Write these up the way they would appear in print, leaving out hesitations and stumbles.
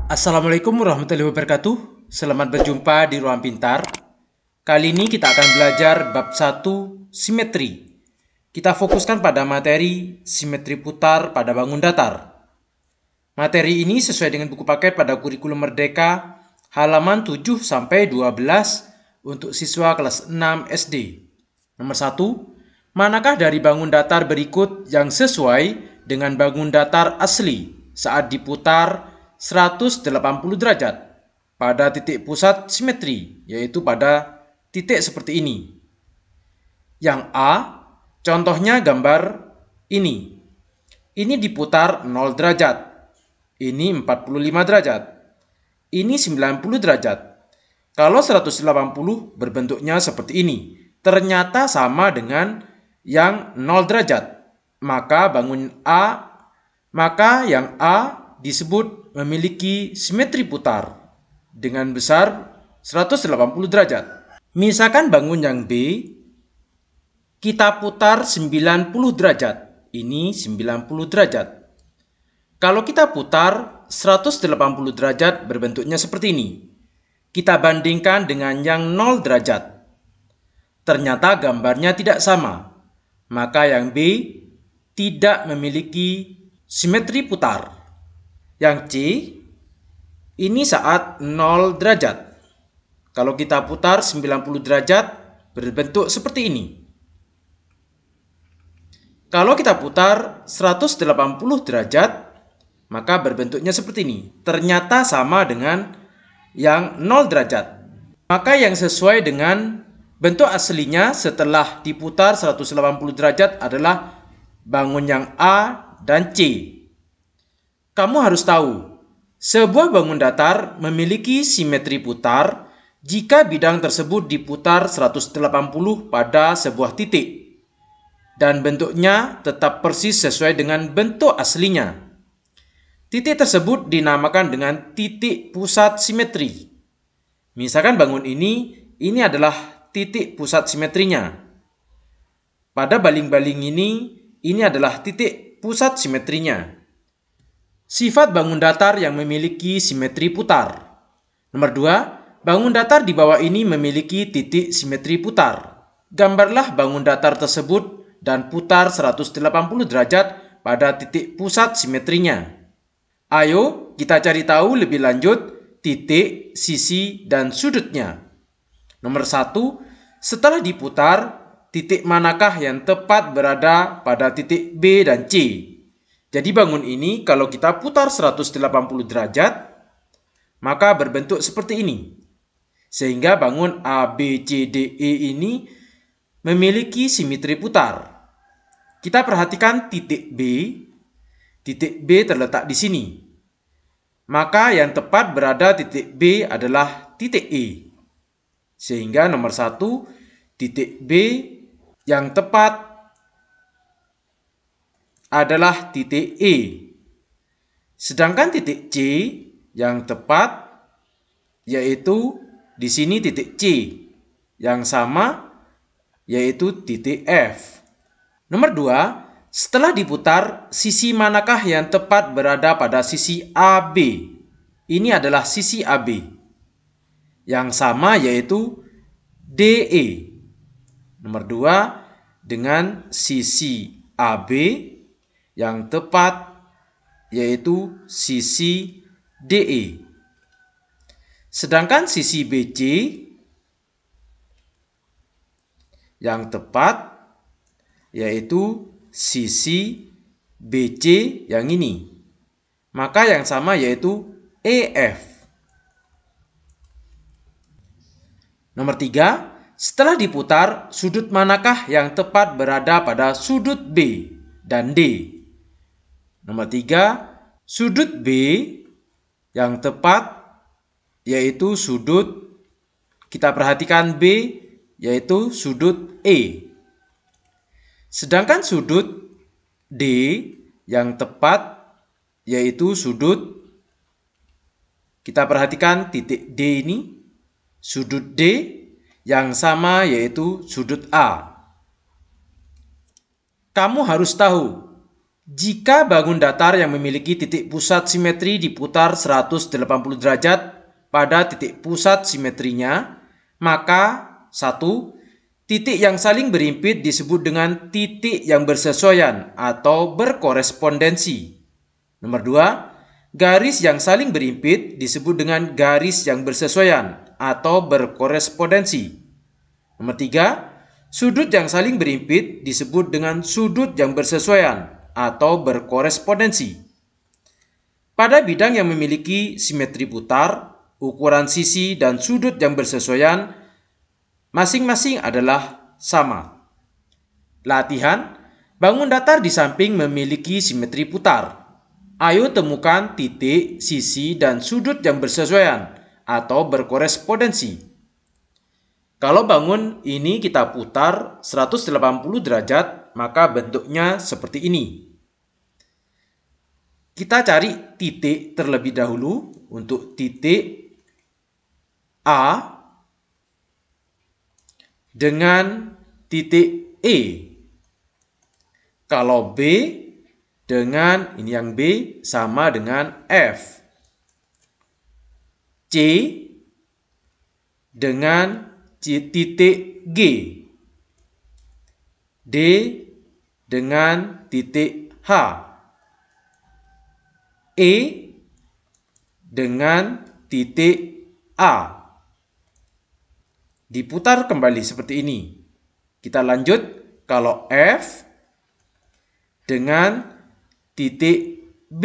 Assalamualaikum warahmatullahi wabarakatuh. Selamat berjumpa di Ruang Pintar. Kali ini kita akan belajar bab 1 simetri. Kita fokuskan pada materi simetri putar pada bangun datar. Materi ini sesuai dengan buku paket pada kurikulum Merdeka halaman 7 sampai 12 untuk siswa kelas 6 SD. Nomor 1, manakah dari bangun datar berikut yang sesuai dengan bangun datar asli saat diputar 180 derajat pada titik pusat simetri, yaitu pada titik seperti ini. Yang A, contohnya gambar ini. Ini diputar 0 derajat. Ini 45 derajat. Ini 90 derajat. Kalau 180 berbentuknya seperti ini. Ternyata sama dengan yang 0 derajat. Maka yang A disebut memiliki simetri putar dengan besar 180 derajat. Misalkan bangun yang B, kita putar 90 derajat. Ini 90 derajat. Kalau kita putar 180 derajat berbentuknya seperti ini. Kita bandingkan dengan yang 0 derajat. Ternyata gambarnya tidak sama. Maka yang B tidak memiliki simetri putar. Yang C, ini saat 0 derajat. Kalau kita putar 90 derajat, berbentuk seperti ini. Kalau kita putar 180 derajat, maka berbentuknya seperti ini. Ternyata sama dengan yang 0 derajat. Maka yang sesuai dengan bentuk aslinya setelah diputar 180 derajat adalah bangun yang A dan C. Kamu harus tahu, sebuah bangun datar memiliki simetri putar jika bidang tersebut diputar 180 pada sebuah titik dan bentuknya tetap persis sesuai dengan bentuk aslinya. Titik tersebut dinamakan dengan titik pusat simetri. Misalkan bangun ini adalah titik pusat simetrinya. Pada baling-baling ini adalah titik pusat simetrinya. Sifat bangun datar yang memiliki simetri putar. Nomor 2, bangun datar di bawah ini memiliki titik simetri putar. Gambarlah bangun datar tersebut dan putar 180 derajat pada titik pusat simetrinya. Ayo kita cari tahu lebih lanjut titik, sisi, dan sudutnya. Nomor 1, setelah diputar, titik manakah yang tepat berada pada titik B dan C? Jadi bangun ini kalau kita putar 180 derajat, maka berbentuk seperti ini. Sehingga bangun A, B, C, D, E ini memiliki simetri putar. Kita perhatikan titik B. Titik B terletak di sini. Maka yang tepat berada titik B adalah titik E. Sehingga nomor 1, titik B yang tepat adalah titik E. Sedangkan titik C yang tepat yaitu di sini titik C. Yang sama yaitu titik F. Nomor 2, setelah diputar, sisi manakah yang tepat berada pada sisi AB? Ini adalah sisi AB. Yang sama yaitu DE. Nomor 2, dengan sisi AB yang tepat yaitu sisi DE. Sedangkan sisi BC yang tepat yaitu sisi BC yang ini. Maka yang sama yaitu EF. Nomor 3, setelah diputar, sudut manakah yang tepat berada pada sudut B dan D? Nomor 3, sudut B yang tepat yaitu sudut, kita perhatikan B yaitu sudut E. Sedangkan sudut D yang tepat yaitu sudut, kita perhatikan titik D ini, sudut D yang sama yaitu sudut A. Kamu harus tahu, Jika bangun datar yang memiliki titik pusat simetri diputar 180 derajat pada titik pusat simetrinya, maka 1. Titik yang saling berhimpit disebut dengan titik yang bersesuaian atau berkorespondensi. Nomor 2. Garis yang saling berhimpit disebut dengan garis yang bersesuaian atau berkorespondensi. Nomor 3. Sudut yang saling berhimpit disebut dengan sudut yang bersesuaian atau berkorespondensi. Pada bidang yang memiliki simetri putar, ukuran sisi dan sudut yang bersesuaian masing-masing adalah sama. Latihan, bangun datar di samping memiliki simetri putar. Ayo temukan titik, sisi, dan sudut yang bersesuaian atau berkorespondensi. Kalau bangun ini kita putar 180 derajat, maka bentuknya seperti ini. Kita cari titik terlebih dahulu. Untuk titik A dengan titik E. Kalau B dengan ini yang B sama dengan F. C dengan titik G. D dengan titik H. E dengan titik A. Diputar kembali seperti ini. Kita lanjut, kalau F dengan titik B.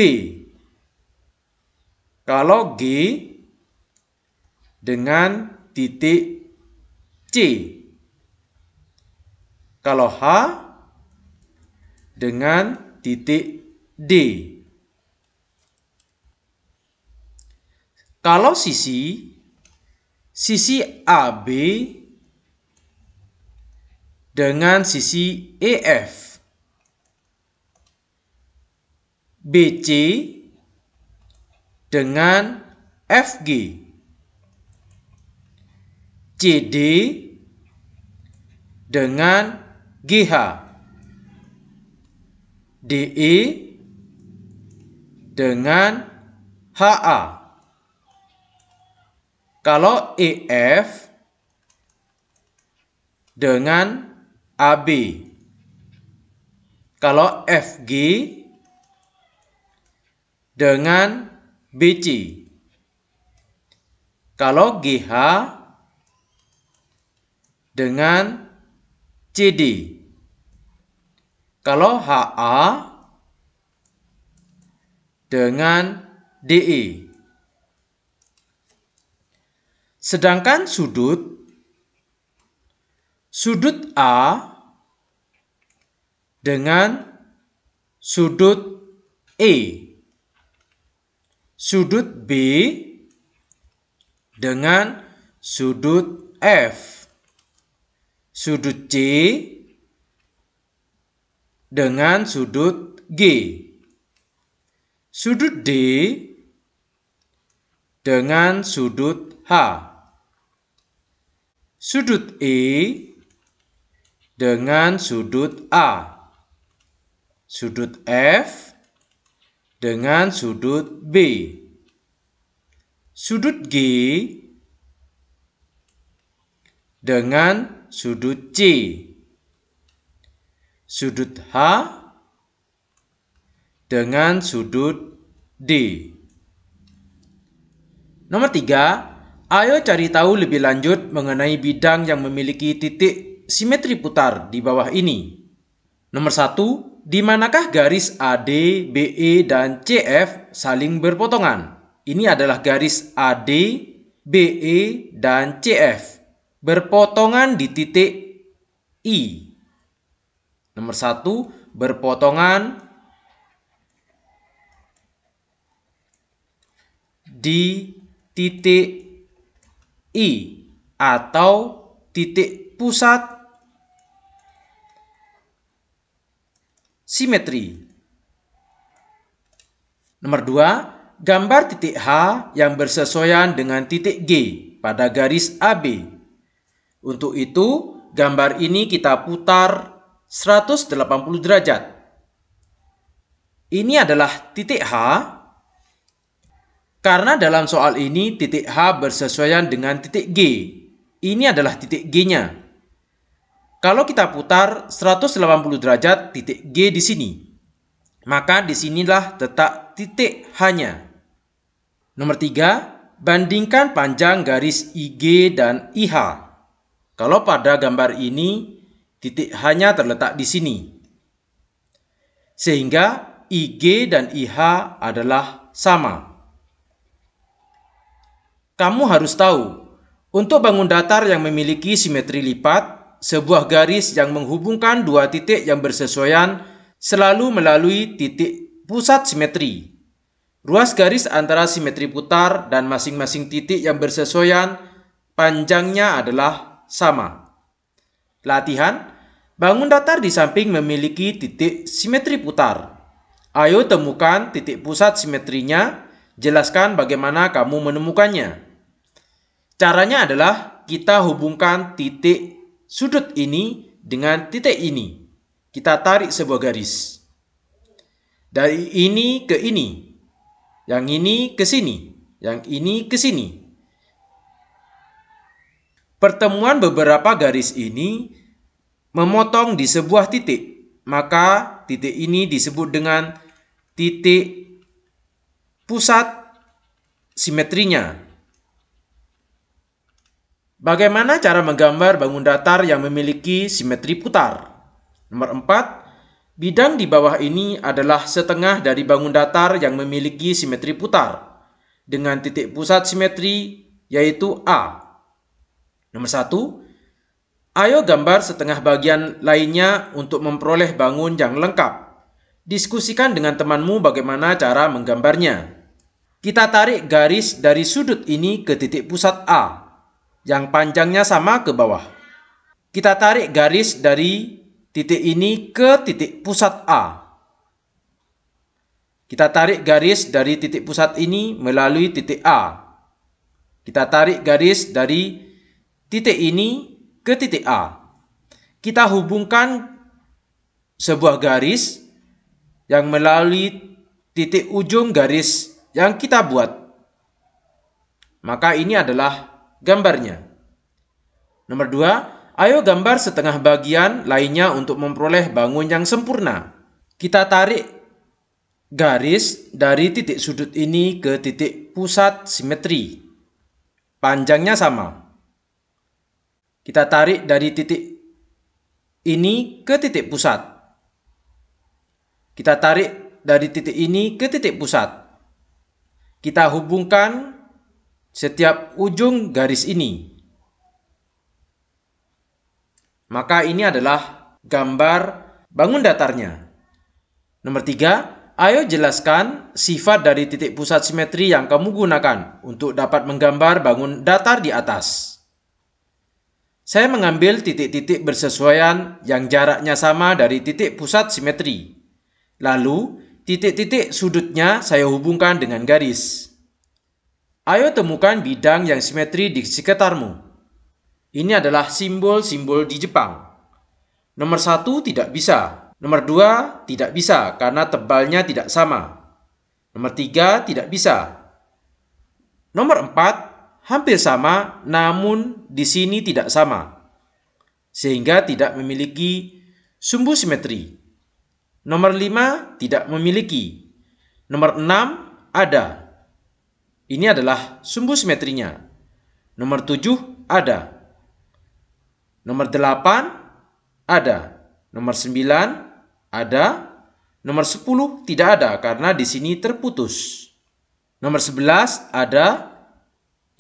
Kalau G dengan titik C. Kalau H dengan titik D. Kalau sisi AB dengan sisi EF. BC dengan FG. CD dengan GH. DE dengan HA. Kalau EF dengan AB. Kalau FG dengan BC. Kalau GH dengan CD. Kalau HA dengan DE. Sedangkan sudut A dengan sudut E. Sudut B dengan sudut F. Sudut C dengan sudut G. Sudut D dengan sudut H. Sudut E dengan sudut A. Sudut F dengan sudut B. Sudut G dengan sudut C. Sudut H dengan sudut D. Nomor 3. Ayo cari tahu lebih lanjut mengenai bidang yang memiliki titik simetri putar di bawah ini. Nomor 1. Di manakah garis AD, BE, dan CF saling berpotongan? Ini adalah garis AD, BE, dan CF berpotongan di titik I. Nomor 1. Berpotongan di titik I atau titik pusat simetri. Nomor 2, gambar titik H yang bersesuaian dengan titik G pada garis AB. Untuk itu, gambar ini kita putar 180 derajat. Ini adalah titik H, karena dalam soal ini titik H bersesuaian dengan titik G. Ini adalah titik G-nya. Kalau kita putar 180 derajat titik G di sini, maka disinilah letak titik H-nya. Nomor 3, bandingkan panjang garis IG dan IH. Kalau pada gambar ini, titik H-nya terletak di sini. Sehingga IG dan IH adalah sama. Kamu harus tahu, untuk bangun datar yang memiliki simetri lipat, sebuah garis yang menghubungkan dua titik yang bersesuaian selalu melalui titik pusat simetri. Ruas garis antara simetri putar dan masing-masing titik yang bersesuaian panjangnya adalah sama. Latihan, bangun datar di samping memiliki titik simetri putar. Ayo temukan titik pusat simetrinya, jelaskan bagaimana kamu menemukannya. Caranya adalah kita hubungkan titik sudut ini dengan titik ini. Kita tarik sebuah garis. Dari ini ke ini. Yang ini ke sini. Yang ini ke sini. Pertemuan beberapa garis ini memotong di sebuah titik. Maka titik ini disebut dengan titik pusat simetrinya. Bagaimana cara menggambar bangun datar yang memiliki simetri putar? Nomor 4, bidang di bawah ini adalah setengah dari bangun datar yang memiliki simetri putar dengan titik pusat simetri yaitu A. Nomor 1, ayo gambar setengah bagian lainnya untuk memperoleh bangun yang lengkap. Diskusikan dengan temanmu bagaimana cara menggambarnya. Kita tarik garis dari sudut ini ke titik pusat A, yang panjangnya sama ke bawah. Kita tarik garis dari titik ini ke titik pusat A. Kita tarik garis dari titik pusat ini melalui titik A. Kita tarik garis dari titik ini ke titik A. Kita hubungkan sebuah garis yang melalui titik ujung garis yang kita buat. Maka ini adalah gambarnya. Nomor 2, ayo gambar setengah bagian lainnya untuk memperoleh bangun yang sempurna. Kita tarik garis dari titik sudut ini ke titik pusat simetri. Panjangnya sama. Kita tarik dari titik ini ke titik pusat. Kita tarik dari titik ini ke titik pusat. Kita hubungkan setiap ujung garis ini. Maka ini adalah gambar bangun datarnya. Nomor 3, ayo jelaskan sifat dari titik pusat simetri yang kamu gunakan untuk dapat menggambar bangun datar di atas. Saya mengambil titik-titik bersesuaian yang jaraknya sama dari titik pusat simetri. Lalu, titik-titik sudutnya saya hubungkan dengan garis. Ayo temukan bidang yang simetri di sekitarmu. Ini adalah simbol-simbol di Jepang. Nomor 1 tidak bisa. Nomor 2 tidak bisa karena tebalnya tidak sama. Nomor 3 tidak bisa. Nomor 4 hampir sama, namun di sini tidak sama, sehingga tidak memiliki sumbu simetri. Nomor 5 tidak memiliki. Nomor 6 ada. Ini adalah sumbu simetrinya. Nomor 7 ada. Nomor 8 ada. Nomor 9 ada. Nomor 10 tidak ada karena di sini terputus. Nomor 11 ada.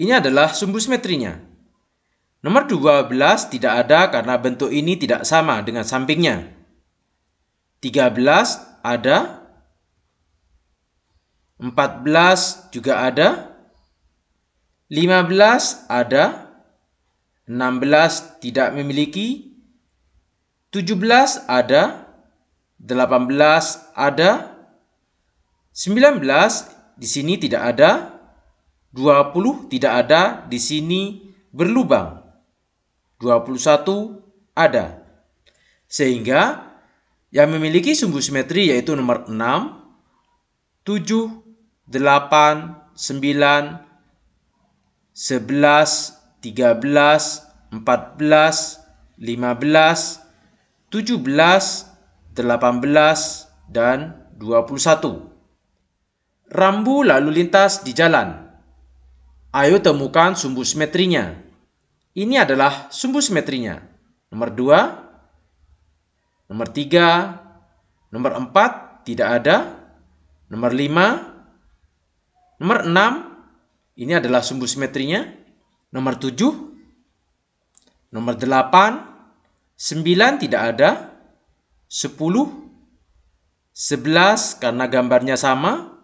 Ini adalah sumbu simetrinya. Nomor 12 tidak ada karena bentuk ini tidak sama dengan sampingnya. 13 ada. 14 juga ada. 15 ada. 16 tidak memiliki. 17 ada. 18 ada. 19 di sini tidak ada. 20 tidak ada, di sini berlubang. 21 ada. Sehingga yang memiliki sumbu simetri yaitu nomor 6, 7, 8, 9, 11, 13, 14, 15, 17, 18, dan 21. Rambu lalu lintas di jalan. Ayo temukan sumbu simetrinya. Ini adalah sumbu simetrinya. Nomor 2, nomor 3, nomor 4 tidak ada, nomor 5, nomor 6, ini adalah sumbu simetrinya, nomor 7, nomor 8, 9 tidak ada, 10, 11 karena gambarnya sama,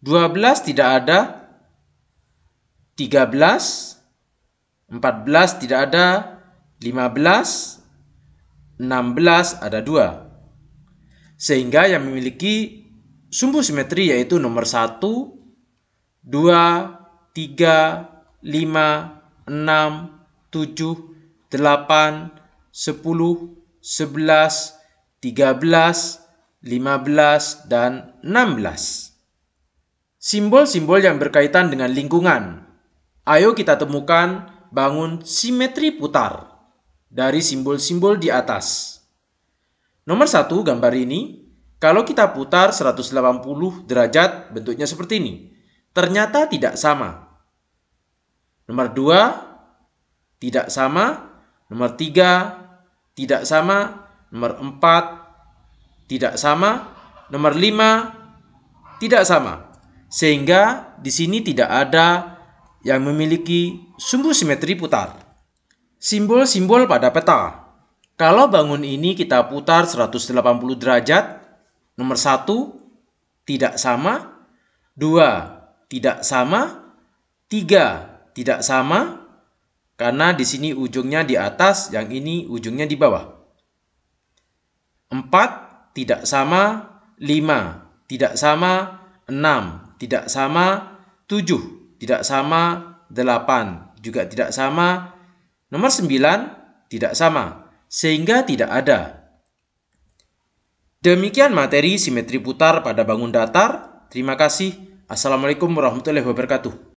12 tidak ada, 13, 14 tidak ada, 15, 16 ada 2. Sehingga yang memiliki sumbu simetri yaitu nomor 1, 2, 3, 5, 6, 7, 8, 10, 11, 13, 15, dan 16. Simbol-simbol yang berkaitan dengan lingkungan. Ayo kita temukan bangun simetri putar dari simbol-simbol di atas. Nomor 1 gambar ini, kalau kita putar 180 derajat bentuknya seperti ini. Ternyata tidak sama. Nomor 2 tidak sama. Nomor 3 tidak sama. Nomor 4 tidak sama. Nomor 5 tidak sama. Sehingga di sini tidak ada yang memiliki sumbu simetri putar. Simbol-simbol pada peta. Kalau bangun ini kita putar 180 derajat, nomor 1 tidak sama, 2 tidak sama, 3 tidak sama, karena di sini ujungnya di atas, yang ini ujungnya di bawah. 4 tidak sama, 5 tidak sama, 6 tidak sama, 7 tidak sama, 8 juga tidak sama, nomor 9 tidak sama, sehingga tidak ada. Demikian materi simetri putar pada bangun datar. Terima kasih. Assalamualaikum warahmatullahi wabarakatuh.